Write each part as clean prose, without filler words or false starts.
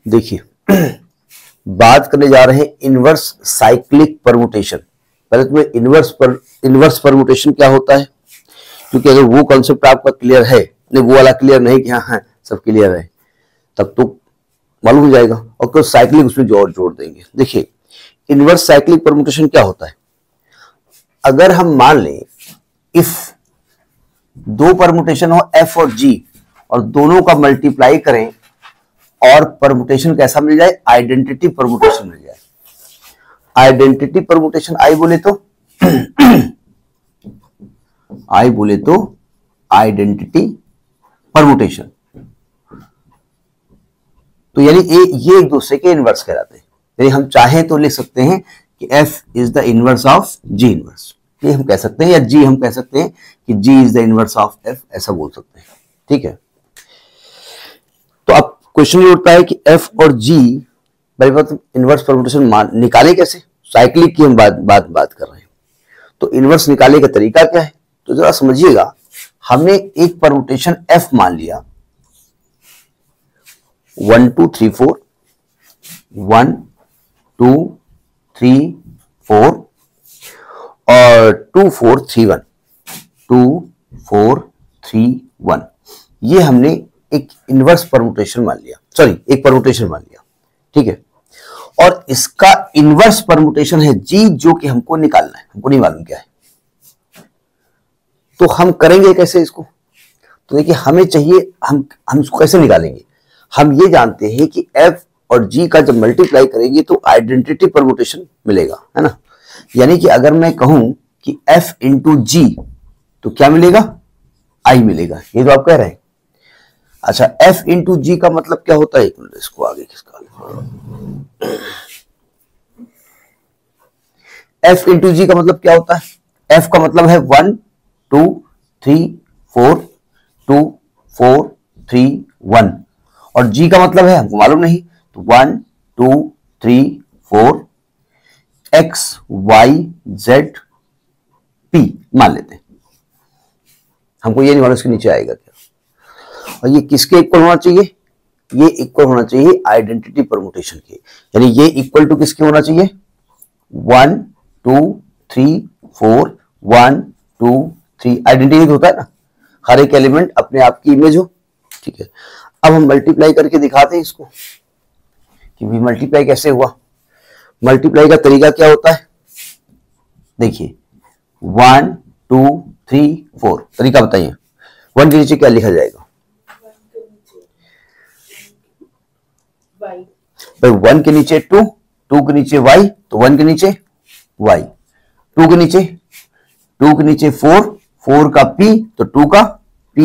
देखिए बात करने जा रहे हैं इनवर्स साइक्लिक परमुटेशन। पहले तुम्हें इनवर्स परमुटेशन क्या होता है, क्योंकि अगर वो कॉन्सेप्ट आपका क्लियर है, नहीं वो वाला क्लियर नहीं कि हाँ सब क्लियर है, तब तो मालूम हो जाएगा और कुछ साइक्लिक उसमें जोड़ देंगे। देखिए इनवर्स साइक्लिक परमुटेशन क्या होता है, अगर हम मान लें इफ दो परमुटेशन हो एफ और जी और दोनों का मल्टीप्लाई करें और परमुटेशन कैसा मिल जाए, आइडेंटिटी परमुटेशन मिल जाए। आइडेंटिटी परमुटेशन आई बोले तो आइडेंटिटी परमुटेशन, तो यानी ये एक दूसरे के इनवर्स कहलाते हैं। यानी हम चाहें तो लिख सकते हैं कि F is the inverse of G inverse, ये हम कह सकते हैं, या G हम कह सकते हैं कि G is the inverse of F, ऐसा बोल सकते हैं। ठीक है, तो अब क्वेश्चन ये उठता है कि F और G इनवर्स परमुटेशन निकाले कैसे, साइक्लिक की हम बात कर रहे हैं, तो इनवर्स निकाले का तरीका क्या है, तो जरा समझिएगा। हमने एक परमुटेशन F मान लिया 1 2 3 4 1 2 3 4 और 2 4 3 1 2 4 3 1, ये हमने एक इनवर्स परमुटेशन मान लिया, सॉरी एक परमुटेशन मान लिया। ठीक है, और इसका इनवर्स परमुटेशन है G, जो कि हमको निकालना है, हमको नहीं मालूम क्या है, तो हम करेंगे कैसे इसको। तो देखिए हमें चाहिए, हम इसको कैसे निकालेंगे। हम ये जानते हैं कि F और G का जब मल्टीप्लाई करेंगे तो आइडेंटिटी परमुटेशन मिलेगा, है ना। यानी कि अगर मैं कहूं कि F इंटू G तो क्या मिलेगा, I मिलेगा, ये तो आप कह रहे हैं। अच्छा F इंटू G का मतलब क्या होता है, एक मिनट इसको आगे किसका, F इंटू G का मतलब क्या होता है, F का मतलब है 1 2 3 4 2 4 3 1 और G का मतलब है हमको मालूम नहीं, तो 1 2 3 4 X Y Z P मान लेते हैं। हमको ये नहीं मालूम इसके नीचे आएगा क्या, और ये किसके इक्वल होना चाहिए, ये इक्वल होना चाहिए आइडेंटिटी परमुटेशन के। यानी ये इक्वल टू किसके होना चाहिए, 1 2 3 4 1 2 3, आइडेंटिटी होता है ना, हर एक एलिमेंट अपने आप की इमेज हो। ठीक है, अब हम मल्टीप्लाई करके दिखाते हैं इसको कि भी मल्टीप्लाई कैसे हुआ। मल्टीप्लाई का तरीका क्या होता है, देखिए 1 2 3 4, तरीका बताइए। 1 के नीचे क्या लिखा जाएगा, 1 के नीचे 2, 2 के नीचे y, तो 1 के नीचे y, 2 के नीचे 4, 4 का p तो 2 का p,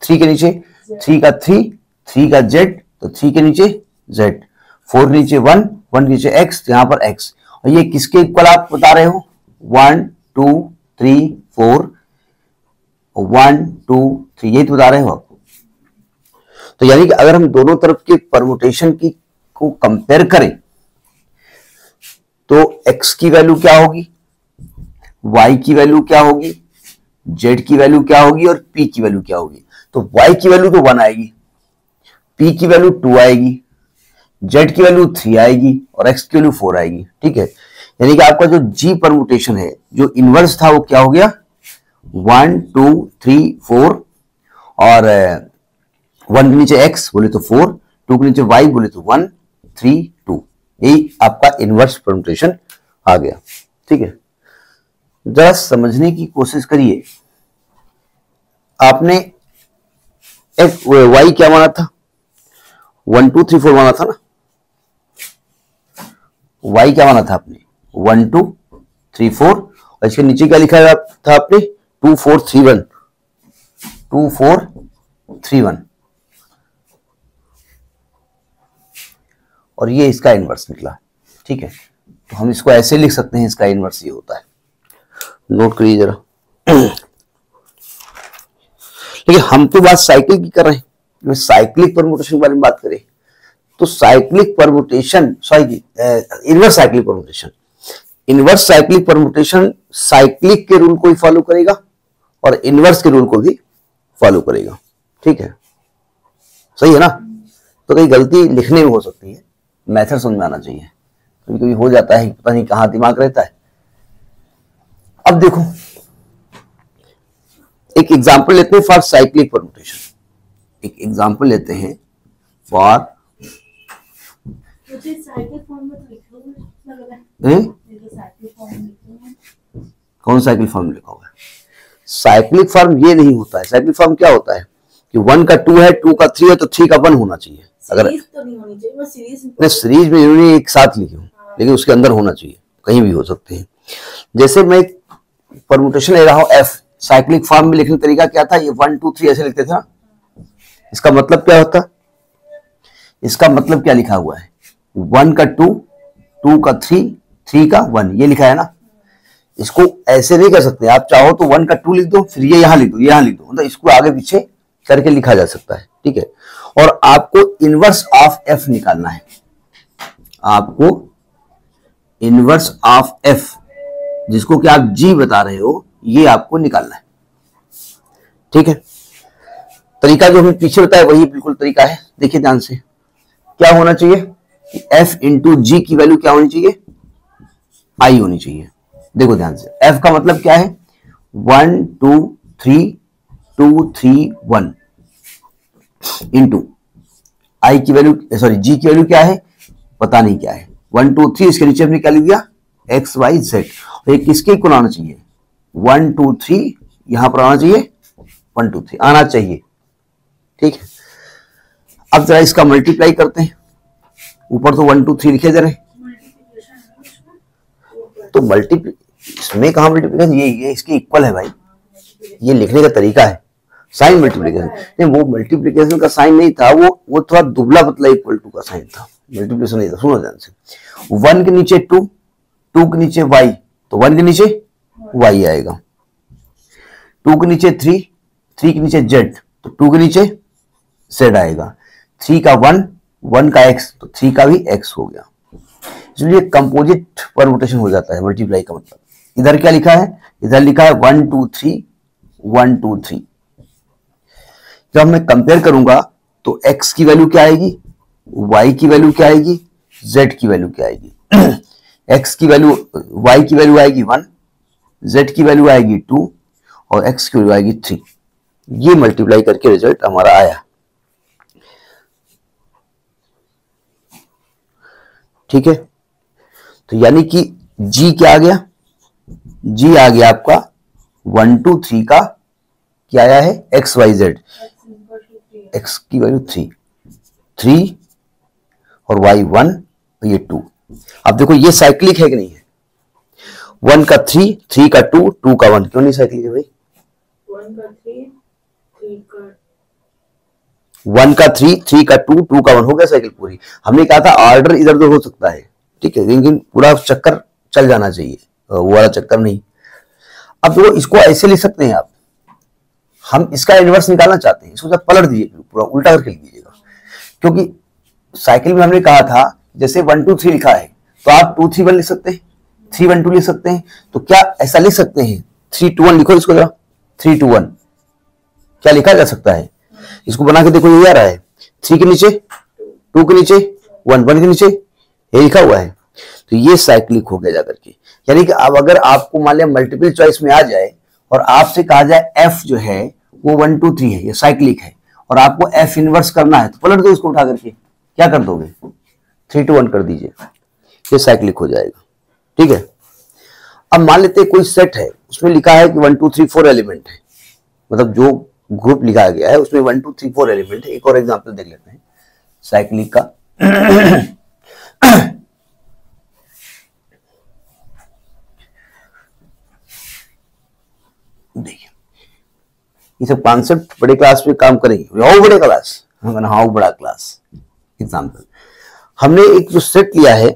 3 के नीचे 3 का 3, 3 का z तो 3 के नीचे z, 4 के नीचे 1, 1 के नीचे x, तो यहां पर x, और ये किसके इक्वल आप बता रहे हो, 1 2 3 4 1 2 3, यही तो बता रहे हो आप। तो यानी कि अगर हम दोनों तरफ के परमुटेशन की को कंपेयर करें तो x की वैल्यू क्या होगी, y की वैल्यू क्या होगी, z की वैल्यू क्या होगी और p की वैल्यू क्या होगी। तो y की वैल्यू तो 1 आएगी, p की वैल्यू 2 आएगी, z की वैल्यू 3 आएगी और x की वैल्यू 4 आएगी। ठीक है, यानी कि आपका जो G परमुटेशन है, जो इनवर्स था, वो क्या हो गया 1 2 3 4 और 1 के नीचे x बोले तो 4, 2 के नीचे y बोले तो 1 3 2, यही आपका इनवर्स परमुटेशन आ गया। ठीक है, जरा समझने की कोशिश करिए। आपने y क्या माना था, 1 2 3 4 माना था ना, y क्या माना था आपने 1 2 3 4, और इसके नीचे क्या लिखा था आपने 2 4 3 1, 2 4 3 1, और ये इसका इनवर्स निकला। ठीक है, तो हम इसको ऐसे लिख सकते हैं, इसका इनवर्स ये होता है, नोट करिए जरा। लेकिन हम तो बात साइक्लिक की कर रहे हैं, साइक्लिक परमुटेशन के बारे में बात करें तो cyclic permutation, sorry inverse cyclic permutation, inverse cyclic permutation cyclic के रूल को ही फॉलो करेगा और इनवर्स के रूल को भी फॉलो करेगा। ठीक है, सही है ना। तो कहीं गलती लिखने में हो सकती है, मेथड समझ में आना चाहिए, कभी कभी हो जाता है, पता नहीं कहाँ दिमाग रहता है। अब देखो एक एग्जांपल लेते हैं फॉर साइक्लिक परम्यूटेशन, एक एग्जांपल लेते हैं फॉर कौन साइक्लिक फॉर्म लिखा हुआ है? साइक्लिक फॉर्म ये नहीं होता है। साइक्लिक फॉर्म क्या होता है कि 1 का 2 है, 2 का 3 है, तो 3 का 1 होना चाहिए। अगर तो नहीं होनी चाहिए, सीरीज में जरूरी एक साथ लिखे हूँ, लेकिन उसके अंदर होना चाहिए, कहीं भी हो सकते हैं। जैसे मैं परम्यूटेशन ले रहा हूँ एफ, साइक्लिक फॉर्म में लिखने का तरीका क्या था, ये 1 2 3 ऐसे लिखते थे ना। इसका मतलब क्या होता, इसका मतलब क्या लिखा हुआ है, 1 का 2, 2 का 3, 3 का 1, ये लिखा है ना। इसको ऐसे नहीं कर सकते, आप चाहो तो 1 का 2 लिख दो, फिर ये यहां लिख दो, यहां लिख दो, मतलब इसको आगे पीछे करके लिखा जा सकता है, ठीक है। और आपको इनवर्स ऑफ एफ निकालना है, आपको इनवर्स ऑफ एफ, जिसको कि आप जी बता रहे हो, ये आपको निकालना है, ठीक है। तरीका जो हमने पीछे बताया वही बिल्कुल तरीका है। देखिए ध्यान से, क्या होना चाहिए कि एफ इंटू जी की वैल्यू क्या होनी चाहिए, आई होनी चाहिए। देखो ध्यान से, एफ का मतलब क्या है, 1 2 3 2 3 1 इंटू आई की वैल्यू, सॉरी जी की वैल्यू क्या है, पता नहीं क्या है, 1 2 3, इसके नीचे हमने क्या लिख दिया, एक्स वाई जेड। और ये किसके इक्वल आना चाहिए, 1 2 3, यहां पर आना चाहिए 1 2 3 आना चाहिए, ठीक है। अब जरा इसका मल्टीप्लाई करते हैं, ऊपर तो 1 2 3 लिखे जा रहे, तो इसमें कहां मल्टीप्लिकेशन, ये इसके इक्वल है भाई, ये लिखने का तरीका है, साइन मल्टीप्लिकेशन नहीं, वो मल्टीप्लिकेशन का साइन नहीं था, वो थोड़ा दुबला पतला इक्वल टू का साइन था, मल्टीप्लिकेशन नहीं था। सुनो ध्यान से, 1 के नीचे 2, 2 के नीचे y, तो 1 के नीचे y आएगा, 2 के नीचे 3, 3 के नीचे z, तो 2 के नीचे z आएगा, 3 का 1, 1 का x, तो 3 का भी x हो गया। इसलिए कंपोजिट परम्यूटेशन हो जाता है मल्टीप्लाई का मतलब। इधर क्या लिखा है, इधर लिखा है 1 2 3 1 2 3। जब मैं कंपेयर करूंगा तो x की वैल्यू क्या आएगी, y की वैल्यू क्या आएगी, z की वैल्यू क्या आएगी। x की वैल्यू, y की वैल्यू आएगी 1, z की वैल्यू आएगी 2 और x की वैल्यू आएगी 3। ये मल्टीप्लाई करके रिजल्ट हमारा आया, ठीक है। तो यानी कि g क्या आ गया, g आ गया आपका 1 2 3 का क्या आया है, एक्स वाई जेड, x की वैल्यू 3 और y 1 और ये 2। अब देखो ये साइक्लिक है कि नहीं है, 1 का 3, 3 का 2, 2 का 1, क्यों नहीं साइक्लिक है भाई, 1 का 3, 3 का 2, 2 का 1 हो गया साइकिल पूरी। हमने कहा था ऑर्डर इधर उधर हो सकता है, ठीक है, लेकिन पूरा चक्कर चल जाना चाहिए, वो वाला चक्कर नहीं। अब देखो इसको ऐसे लिख सकते हैं आप, हम इसका इनवर्स निकालना चाहते हैं, इसको जब पलट दीजिए, पूरा उल्टा करके लिख दीजिएगा, क्योंकि साइकिल में हमने कहा था जैसे 1 2 3 लिखा है तो आप 2 3 1 लिख सकते हैं, 3 1 2 लिख सकते हैं, तो क्या ऐसा लिख सकते हैं 3 2 1 लिखो इसको जरा, 3 2 1 क्या लिखा जा सकता है, इसको बना के देखो, ये आ रहा है 3 के नीचे 2 के नीचे 1, 1 के नीचे ये लिखा हुआ है, तो ये साइक्लिक हो गया जाकर के। यानी कि अब अगर आपको मान लिया मल्टीपल चॉइस में आ जाए और आपसे कहा जाए एफ जो है वो 1 2 3 है, ये साइक्लिक है, और आपको एफ इनवर्स करना है, तो पलट दो इसको उठा करके, क्या कर दोगे 3 2 1 कर दीजिए, ये साइक्लिक हो जाएगा, ठीक है। अब मान लेते हैं कोई सेट है, उसमें लिखा है कि 1 2 3 4 एलिमेंट है, मतलब जो ग्रुप लिखा गया है उसमें 1 2 3 4 एलिमेंट है। एक और एग्जांपल देख लेते हैं साइक्लिक का। देखिए ये सब कॉन्सेप्ट बड़े क्लास में काम करेंगे, हाउ बड़े क्लास, हाउ बड़ा क्लास। एग्जांपल, हमने एक जो सेट लिया है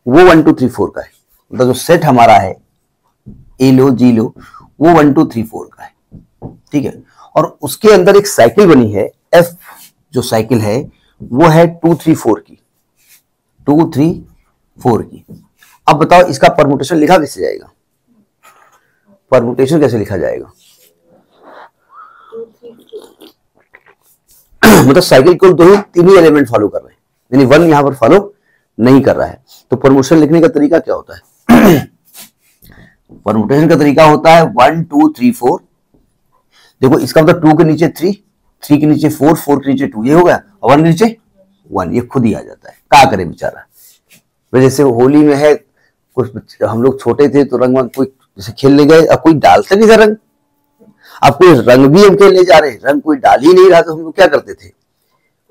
वो 1 2 3 4 का है, मतलब जो सेट हमारा है ए लो जी लो वो 1 2 3 4 का है, ठीक है। और उसके अंदर एक साइकिल बनी है एफ, जो साइकिल है वो है 2 3 4 की, 2 3 4 की। अब बताओ इसका परम्यूटेशन लिखा कैसे जाएगा, परम्यूटेशन कैसे लिखा जाएगा। मतलब साइकिल केवल दो ही तीन ही एलिमेंट फॉलो कर रहे हैं, यानी वन यहां पर फॉलो नहीं कर रहा है। तो परमुटेशन लिखने का तरीका क्या होता है? परमुटेशन का तरीका होता है 1 2 3 4। देखो इसका मतलब 2 के नीचे 3, 3 के नीचे 4, 4 के नीचे 2, ये हो गया, और 1 के नीचे 1, ये खुद ही आ जाता है। क्या करे बेचारा। जैसे होली में है, कुछ हम लोग छोटे थे तो रंग कोई जैसे खेलने गए, अब कोई डालते नहीं था रंग, अब कोई रंग भी हम खेलने जा रहे, रंग कोई डाल ही नहीं रहा, तो हम लोग क्या करते थे,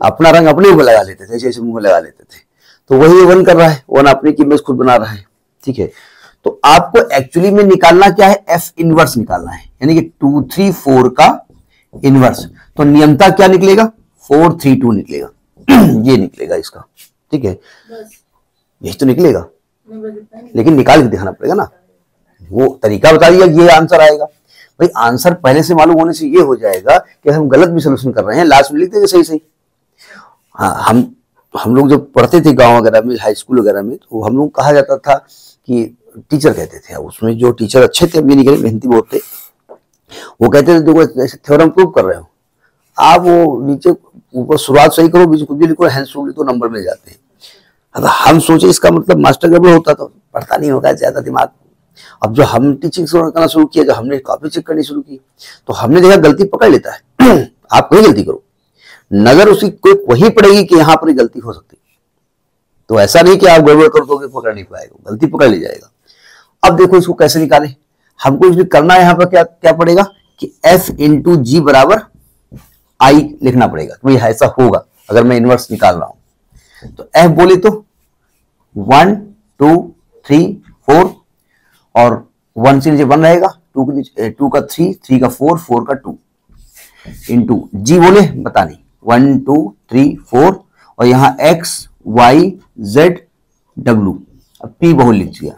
अपना रंग अपने मुंह लगा लेते थे, ऐसे मुंह लगा लेते थे। तो वही वन कर रहा है, वन अपनी की इमेज खुद बना रहा है, ठीक है। तो आपको एक्चुअली में निकालना क्या है, एफ इनवर्स निकालना है, यानी कि 2 3 4 का इनवर्स। तो नियमता क्या निकलेगा, 4 3 2 निकलेगा। ये निकलेगा इसका, ठीक है, यही तो निकलेगा, लेकिन निकाल के दिखाना पड़ेगा ना, वो तरीका बता दिया, ये आंसर आएगा। भाई आंसर पहले से मालूम होने से ये हो जाएगा कि हम गलत भी सोल्यूशन कर रहे हैं, लास्ट में लिख देंगे सही सही। हाँ, हम लोग जब पढ़ते थे गांव वगैरह में, हाई स्कूल वगैरह में, तो हम लोग कहा जाता था कि टीचर कहते थे, उसमें जो टीचर अच्छे थे, ये नहीं कह रहे, मेहनती बहुत थे, वो कहते थे देखो जैसे थ्योरम प्रूव कर रहे हो आप, वो नीचे ऊपर शुरुआत सही करो, बीच कुछ भी लिखो, हैंड लिखो तो नंबर मिल जाते हैं। हम सोचे इसका मतलब मास्टर गड़बड़ होता, तो पढ़ता नहीं होगा ज्यादा दिमाग। अब जो हम टीचिंग करना शुरू किया, जब हमने कॉपी चेक करनी शुरू की, तो हमने देखा गलती पकड़ लेता है। आप कोई गलती करो, नजर उसकी कोई वही पड़ेगी कि यहाँ पर गलती हो सकती, तो ऐसा नहीं कि आप गड़बड़ कर दोगे पकड़ नहीं पाएगा, गलती पकड़ ले जाएगा। अब देखो इसको कैसे निकालें, हमको इसमें करना है, यहाँ पर क्या क्या पड़ेगा कि F इंटू जी बराबर I लिखना पड़ेगा। तो भाई ऐसा होगा अगर मैं इनवर्स निकाल रहा हूं, तो F बोले तो 1 2 3 4, और 1 से नीचे 1 रहेगा, 2 के नीचे 2 का 3, 3 का 4, 4 का 2, इंटू जी बोले बता नहीं, 1 2 3 4, और यहां X Y Z W, अब P बहुल लिख दिया।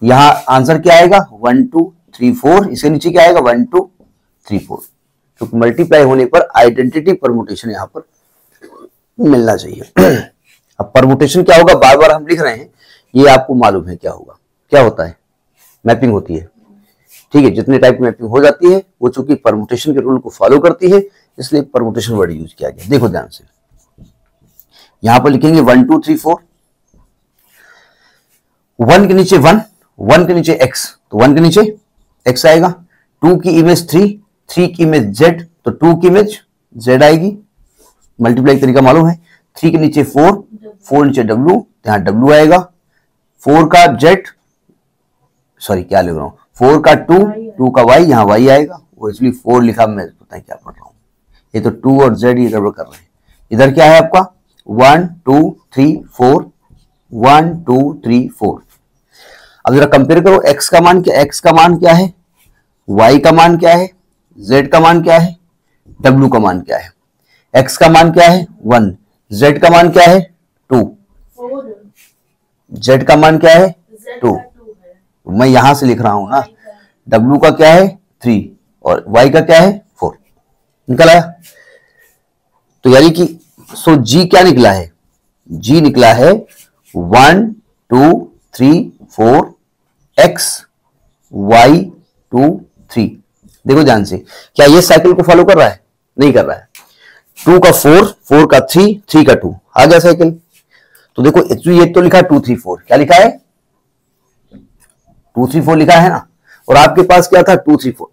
यहां आंसर क्या आएगा 1 2 3 4, इसके नीचे क्या आएगा 1 2 3 4, क्योंकि मल्टीप्लाई होने पर आइडेंटिटी परमुटेशन यहां पर मिलना चाहिए। अब परमुटेशन क्या होगा, बार बार हम लिख रहे हैं, ये आपको मालूम है क्या होगा, क्या होता है, मैपिंग होती है, ठीक है। जितने टाइप की मैपिंग हो जाती है वो चूंकि परमुटेशन के रूल को फॉलो करती है, इसलिए परमुटेशन वर्ड यूज किया गया। देखो ध्यान से, यहां पर लिखेंगे 1 2 3 4, 1 के नीचे 1, 1 के नीचे x, तो 1 के नीचे x आएगा, 2 की इमेज 3, 3 की इमेज z, तो 2 की इमेज z आएगी, मल्टीप्लाई तरीका मालूम है। 3 के नीचे 4, 4 नीचे w, यहां w आएगा, 4 का z, सॉरी क्या लिख रहा हूं, 4 का 2, 2 का y, यहां y आएगा, वो इसलिए 4 लिखा, मैं पता है क्या पढ़ रहा हूं, ये तो 2 और z ये गड़बड़ कर रहे हैं। इधर क्या है आपका 1 2 3 4, 1 2 3 4। अब जरा कंपेयर करो, x का मान क्या, x का मान क्या है, y का मान क्या है, z का मान क्या है, w का मान क्या है। x का मान क्या है 1, z का मान क्या है 2, z का मान क्या है 2, मैं यहां से लिख रहा हूं ना, w का क्या है 3 और y का क्या है 4, निकल आया। तो यानी कि सो g क्या निकला है, g निकला है 1 2 3 4 x y 2 3। देखो ध्यान से, क्या ये साइकिल को फॉलो कर रहा है, नहीं कर रहा है। 2 का 4, 4 का 3, 3 का 2, आ गया साइकिल। तो देखो ये तो लिखा है 2 3 4, क्या लिखा है 2 3 4 लिखा है ना, और आपके पास क्या था 2 3 4,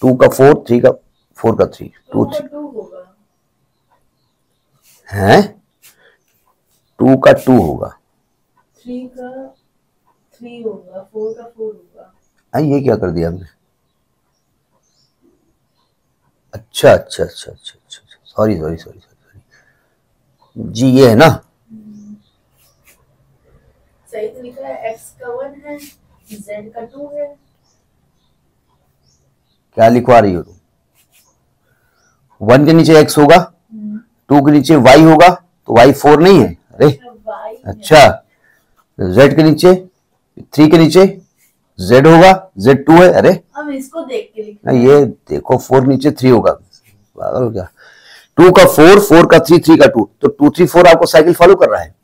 2 का 4, 3 का 4 का 3, 2 3 है, 2 का 2 होगा, 3 का 3 होगा, 4 का 4 होगा। ये क्या कर दिया हमने, अच्छा अच्छा अच्छा अच्छा अच्छा, सॉरी सॉरी सॉरी सॉरी जी, ये है ना, सही तो लिखा है, x का 1 है, z का 2 है। क्या लिखवा रही हो तुम, 1 के नीचे x होगा, 2 के नीचे y होगा, तो y 4 नहीं है, अरे अच्छा, z के नीचे 3 के नीचे z होगा, z 2 है, अरे अब इसको देख के लिखना, ये देखो 4 नीचे 3 होगा, पागल हो क्या, 2 का 4, 4 का 3, 3 का 2, तो 2 3 4 आपको साइकिल फॉलो कर रहा है।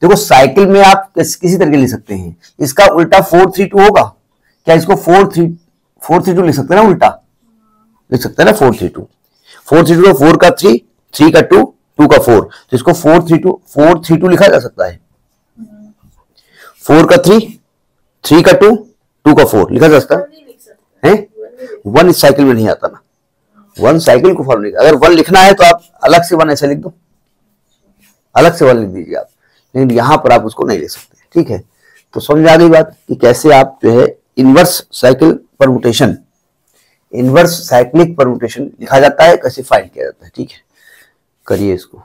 देखो साइकिल में आप किसी तरीके लिख सकते हैं, इसका उल्टा 4 3 2 होगा, क्या इसको 4 3 2 लिख सकते हैं ना, उल्टा लिख सकते हैं ना 4 3 2, 4 3 2 4 का 3, 3 का 2, 2 का 4, तो इसको 4 3 2 लिखा जा सकता है। 4 का 3, 3 का 2, 2 का 4 लिखा जा सकता है। 1 इस साइकिल में नहीं आता ना, 1 साइकिल को फॉलो नहीं। अगर 1 लिखना है तो आप अलग से 1 ऐसे लिख दो, अलग से 1 लिख दीजिए आप, लेकिन यहां पर आप उसको नहीं लिख सकते। ठीक है, तो समझ आ गई बात कि कैसे आप जो है inverse cycle permutation, inverse cyclic permutation लिखा जाता है, कैसे फाइंड किया जाता है। ठीक है, करिए इसको।